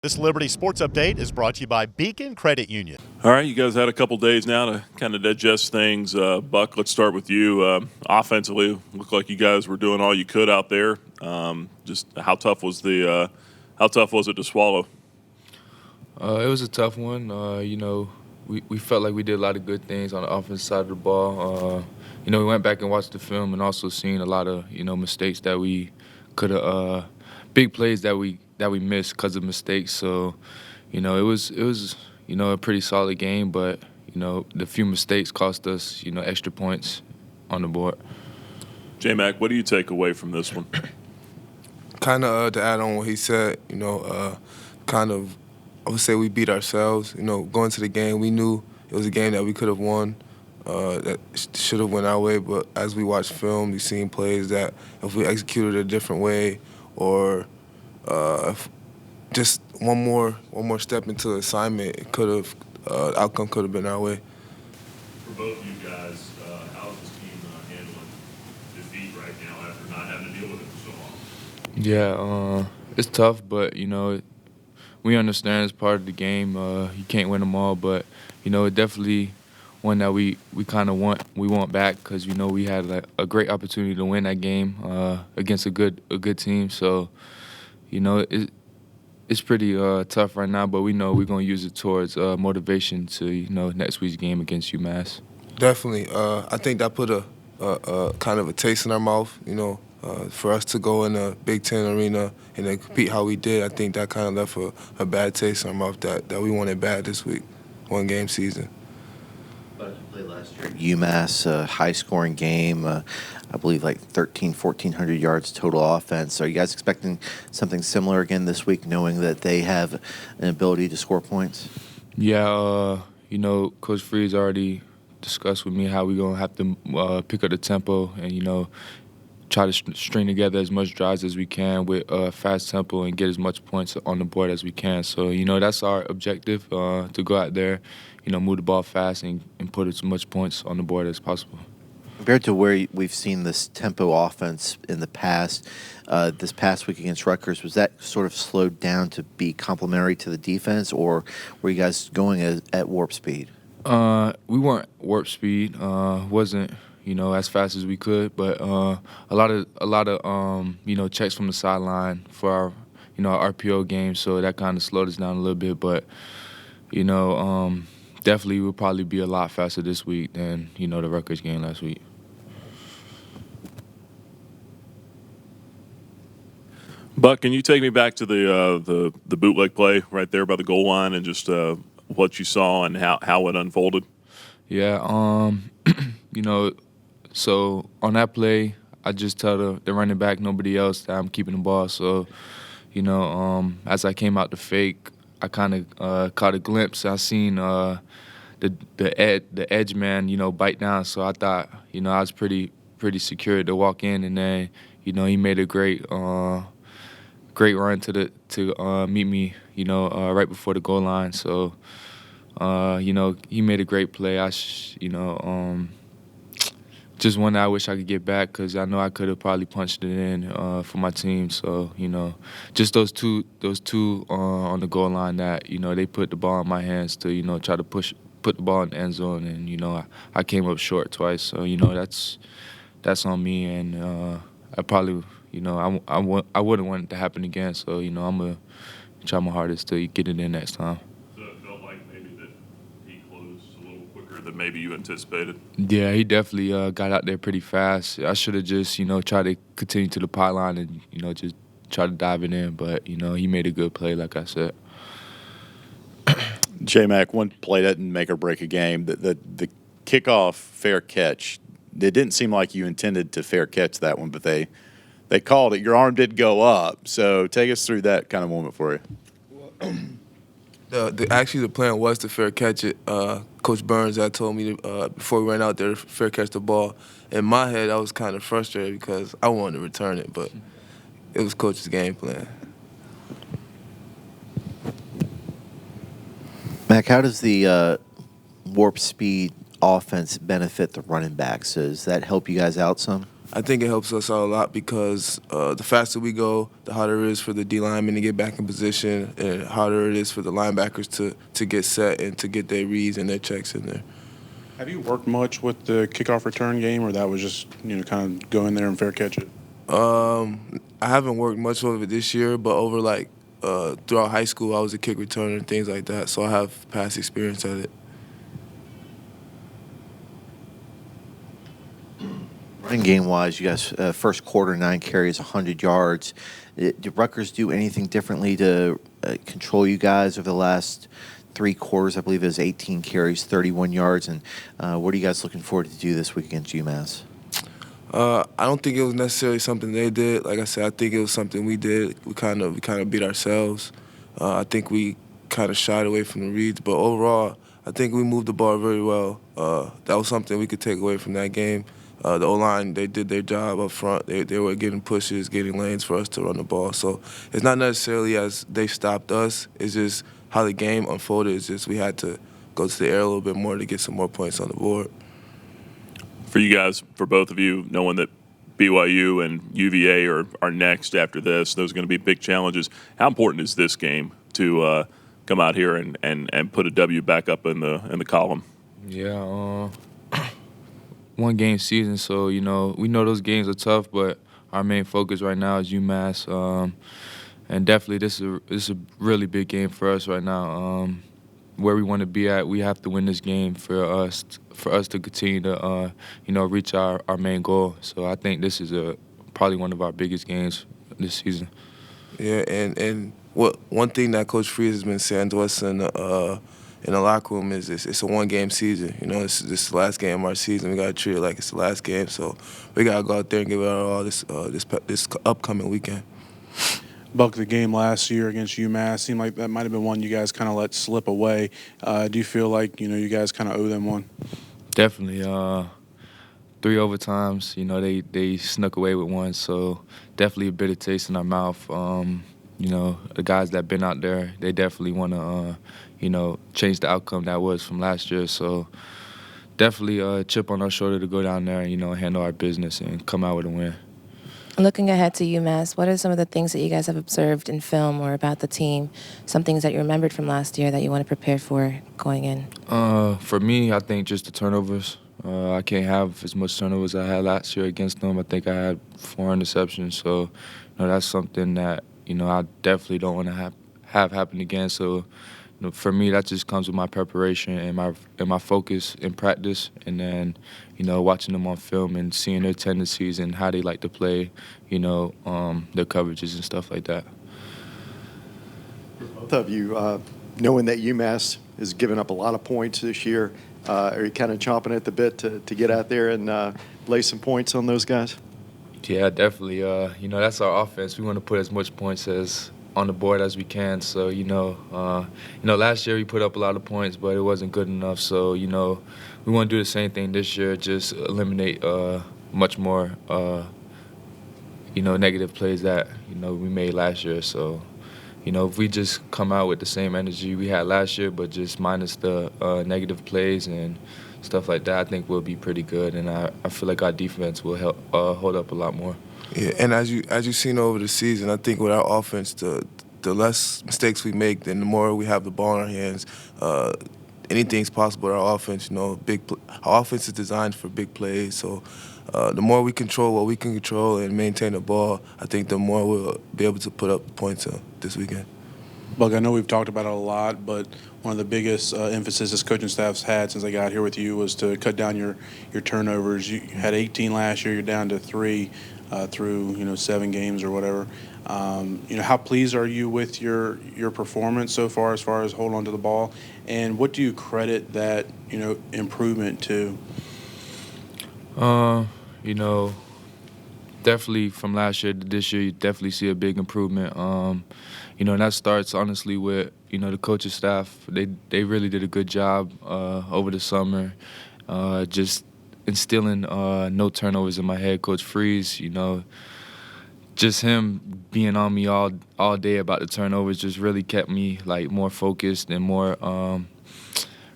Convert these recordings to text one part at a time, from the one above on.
This Liberty Sports Update is brought to you by Beacon Credit Union. All right, you guys had a couple days now to kind of digest things. Buck, let's start with you. Offensively, looked like you guys were doing all you could out there. Just how tough was it to swallow? It was a tough one. We felt like we did a lot of good things on the offensive side of the ball. We went back and watched the film and also seen a lot of mistakes that we could have, big plays that we missed because of mistakes. So, it was a pretty solid game, but the few mistakes cost us extra points on the board. J-Mac, what do you take away from this one? Kind of to add on what he said, I would say we beat ourselves. Going to the game, we knew it was a game that we could have won, that should have went our way. But as we watched film, we've seen plays that if we executed a different way, or if just one more step into the assignment, it could have outcome could have been our way. For both of you guys, how is this team handling defeat right now after not having to deal with it for so long? Yeah, it's tough, but we understand it's part of the game. You can't win them all, but it definitely one that we kind of want back, because we had a great opportunity to win that game against a good team. So it's pretty tough right now, but we know we're gonna use it towards motivation to next week's game against UMass. Definitely, I think that put a kind of a taste in our mouth. For us to go in a Big Ten arena and then compete how we did, I think that kind of left a bad taste in our mouth that we wanted bad this week, one game season. But you played last year at UMass, high-scoring game, I believe like 1,400 yards total offense. Are you guys expecting something similar again this week, knowing that they have an ability to score points? Yeah, Coach Freeze already discussed with me how we're going to have to pick up the tempo and, try to string together as much drives as we can with fast tempo and get as much points on the board as we can. So, that's our objective, to go out there, move the ball fast and put as much points on the board as possible. Compared to where we've seen this tempo offense in the past, this past week against Rutgers, was that sort of slowed down to be complementary to the defense, or were you guys going at warp speed? We weren't warp speed. Wasn't as fast as we could, but a lot of checks from the sideline for our our RPO game, so that kind of slowed us down a little bit. But definitely will probably be a lot faster this week than the Rutgers game last week. Buck, can you take me back to the bootleg play right there by the goal line and just what you saw and how it unfolded? Yeah, so on that play, I just tell the running back, nobody else, that I'm keeping the ball. So, as I came out the fake, I kind of caught a glimpse. I seen the edge man, bite down. So I thought, I was pretty secure to walk in, and then, he made a great run to meet me, right before the goal line. So, he made a great play. Just one that I wish I could get back, because I know I could have probably punched it in for my team. So, just those two on the goal line that, they put the ball in my hands to, try to put the ball in the end zone. And, I came up short twice. So, that's on me. And I probably, I wouldn't want it to happen again. So, I'm going to try my hardest to get it in next time. So it felt like maybe that he closed a little quicker than maybe you anticipated? Yeah, he definitely got out there pretty fast. I should have just, tried to continue to the pylon and, just try to dive it in. But, he made a good play, like I said. J-Mac, one play doesn't make or break a game. The kickoff fair catch, it didn't seem like you intended to fair catch that one, but they called it. Your arm did go up. So take us through that kind of moment for you. Actually, the plan was to fair catch it. Coach Burns had told me before we went out there to fair catch the ball. In my head, I was kind of frustrated because I wanted to return it, but it was Coach's game plan. Mac, how does the warp speed offense benefit the running backs? Does that help you guys out some? I think it helps us out a lot because the faster we go, the harder it is for the D linemen to get back in position, and harder it is for the linebackers to get set and to get their reads and their checks in there. Have you worked much with the kickoff return game, or that was just kind of go in there and fair catch it? I haven't worked much of it this year, but over throughout high school, I was a kick returner and things like that, so I have past experience at it. Running game-wise, you guys, first quarter, 9 carries, 100 yards. Did Rutgers do anything differently to control you guys over the last 3 quarters? I believe it was 18 carries, 31 yards. And what are you guys looking forward to do this week against UMass? I don't think it was necessarily something they did. Like I said, I think it was something we did. We kind of beat ourselves. I think we kind of shied away from the reads, but overall, I think we moved the ball very well. That was something we could take away from that game. The O-line, they did their job up front. They were getting pushes, getting lanes for us to run the ball. So it's not necessarily as they stopped us. It's just how the game unfolded. It's just we had to go to the air a little bit more to get some more points on the board. For you guys, for both of you, knowing that BYU and UVA are next after this, those are going to be big challenges. How important is this game to come out here and put a W back up in the column? Yeah, one game season, so we know those games are tough, but our main focus right now is UMass, and definitely this is a really big game for us right now. Where we want to be at, we have to win this game for us to continue to reach our main goal. So I think this is probably one of our biggest games this season. Yeah, and one thing that Coach Freeze has been saying to us in the locker room is it's a one-game season. This is the last game of our season. We got to treat it like it's the last game. So we got to go out there and give it our all this upcoming weekend. Buck, the game last year against UMass seemed like that might have been one you guys kind of let slip away. Do you feel like you guys kind of owe them one? Definitely. 3 overtimes. They snuck away with one, so definitely a bitter taste in our mouth. The guys that been out there, they definitely want to change the outcome that was from last year. So definitely a chip on our shoulder to go down there and handle our business and come out with a win. Looking ahead to UMass, what are some of the things that you guys have observed in film or about the team, some things that you remembered from last year that you want to prepare for going in? For me, I think just the turnovers. I can't have as much turnovers as I had last year against them. I think I had 4 interceptions, so that's something that I definitely don't want to have happen again. So for me, that just comes with my preparation and my focus in practice, and then watching them on film and seeing their tendencies and how they like to play, their coverages and stuff like that. Both of you, knowing that UMass has given up a lot of points this year, are you kind of chomping at the bit to get out there and lay some points on those guys? Yeah, definitely. That's our offense. We want to put as much points as on the board as we can. So last year we put up a lot of points, but it wasn't good enough. So we want to do the same thing this year, just eliminate much more negative plays that we made last year. So if we just come out with the same energy we had last year, but just minus the negative plays and stuff like that, I think we'll be pretty good, and I feel like our defense will help hold up a lot more. Yeah, and as you've seen over the season, I think with our offense, the less mistakes we make, then the more we have the ball in our hands. Anything's possible with our offense. Our offense is designed for big plays, so the more we control what we can control and maintain the ball, I think the more we'll be able to put up points this weekend. Buck, I know we've talked about it a lot, but one of the biggest emphasis this coaching staff's had since I got here with you was to cut down your turnovers. You had 18 last year. You're down to 3 through 7 games or whatever. How pleased are you with your performance so far as holding on to the ball, and what do you credit that improvement to? Definitely from last year to this year, you definitely see a big improvement. And that starts honestly with the coaching staff. They really did a good job over the summer, just instilling no turnovers in my head. Coach Freeze, just him being on me all day about the turnovers just really kept me more focused and more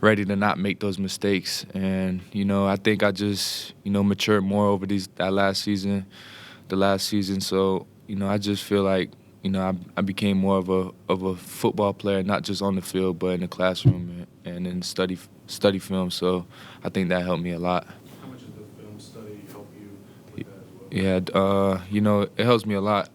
ready to not make those mistakes. And I think I just matured more over the last season. So I just feel like I became more of a football player, not just on the field, but in the classroom and in study film. So I think that helped me a lot. How much does the film study help you with that as well? Yeah, it helps me a lot.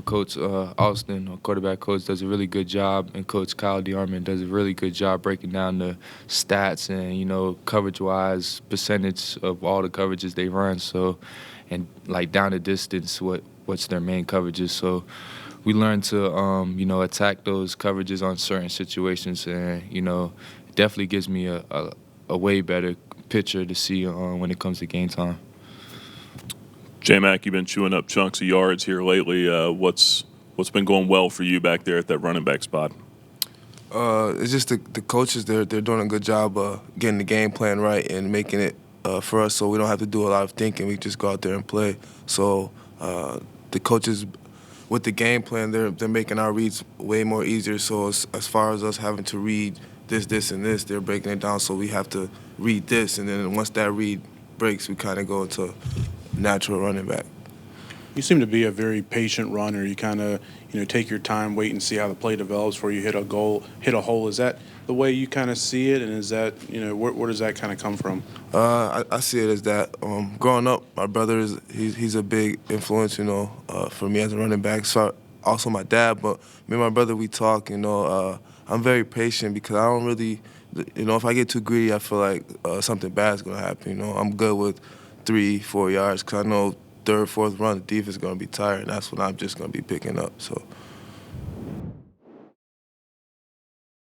Coach Austin, our quarterback coach, does a really good job, and Coach Kyle DeArmond does a really good job breaking down the stats and coverage-wise, percentage of all the coverages they run. So, and like down the distance, what's their main coverages. So, we learn to attack those coverages on certain situations, and it definitely gives me a way better picture to see when it comes to game time. J-Mac, you've been chewing up chunks of yards here lately. What's been going well for you back there at that running back spot? It's just the coaches. They're doing a good job getting the game plan right and making it for us, so we don't have to do a lot of thinking. We just go out there and play. So the coaches, with the game plan, they're making our reads way more easier. So as far as us having to read this, and this, they're breaking it down. So we have to read this, and then once that read breaks, we kind of go into natural running back. You seem to be a very patient runner. You kind of, take your time, wait and see how the play develops before you hit a hole. Is that the way you kind of see it, and is that, where does that kind of come from? I see it as that. Growing up, my brother he's a big influence, for me as a running back. So also my dad, but me and my brother, we talk. I'm very patient because I don't really, if I get too greedy, I feel like something bad's gonna happen. I'm good with 3-4 yards because I know third, fourth run, the defense is going to be tired, and that's when I'm just going to be picking up. So